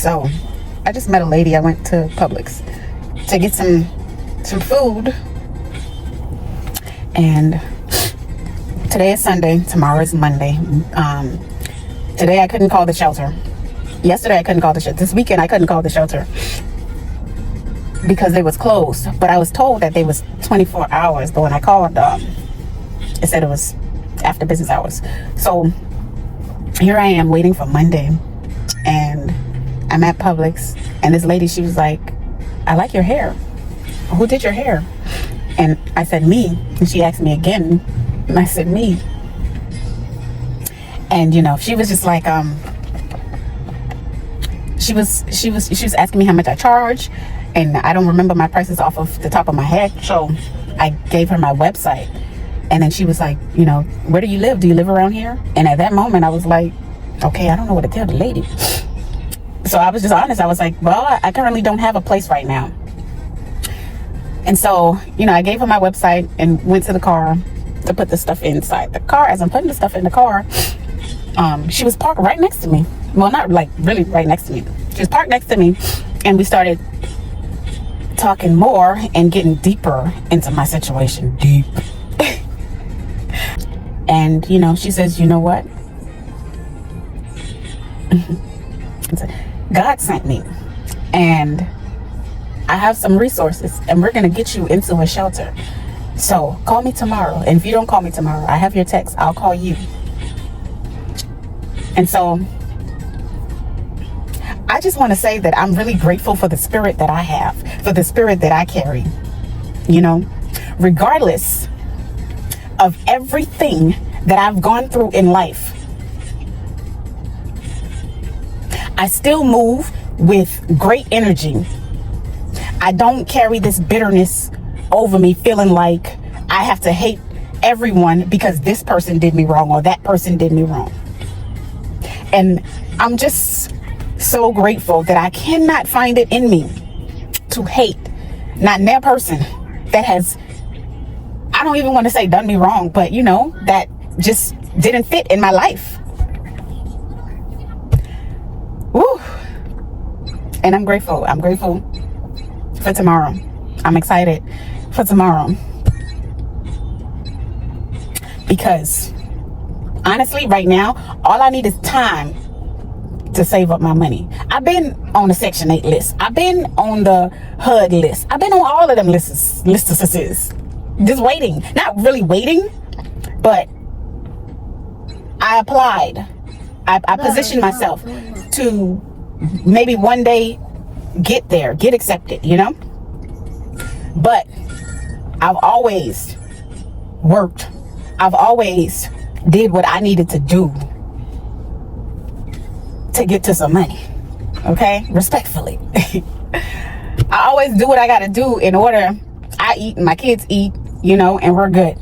So I just met a lady. I went to Publix to get some food, and today is Sunday, tomorrow is Monday. Today I couldn't call the shelter. Yesterday I couldn't call the shelter. This weekend I couldn't call the shelter because they was closed, but I was told that they was 24 hours, but when I called, it said it was after business hours. So here I am waiting for Monday, and I'm at Publix, and this lady, she was like, I like your hair. Who did your hair? And I said, me. And she asked me again, and I said, me. And you know, she was just like, she was asking me how much I charge, and I don't remember my prices off of the top of my head, so I gave her my website. And then she was like, you know, where do you live? Do you live around here? And at that moment I was like, okay, I don't know what to tell the lady. So I was just honest. I was like, well, I currently don't have a place right now. And so, you know, I gave her my website and went to the car to put the stuff inside the car. As I'm putting the stuff in the car, she was parked right next to me. Well, not like really right next to me. She was parked next to me, and we started talking more and getting deeper into my situation. Deep. And, you know, she says, you know what? God sent me, and I have some resources, and we're going to get you into a shelter. So call me tomorrow. And if you don't call me tomorrow, I have your text. I'll call you. And so I just want to say that I'm really grateful for the spirit that I have, for the spirit that I carry, you know, regardless of everything that I've gone through in life. I still move with great energy. I don't carry this bitterness over me, feeling like I have to hate everyone because this person did me wrong or that person did me wrong. And I'm just so grateful that I cannot find it in me to hate not that person that has, I don't even want to say done me wrong, but you know, that just didn't fit in my life. Woo. And I'm grateful. I'm grateful for tomorrow. I'm excited for tomorrow. Because honestly, right now, all I need is time to save up my money. I've been on the Section 8 list. I've been on the HUD list. I've been on all of them lists. Just waiting. Not really waiting, but I applied. I positioned myself to maybe one day get there, get accepted, you know? But I've always worked. I've always did what I needed to do to get to some money. Okay? Respectfully. I always do what I gotta do in order I eat and my kids eat, you know, and we're good.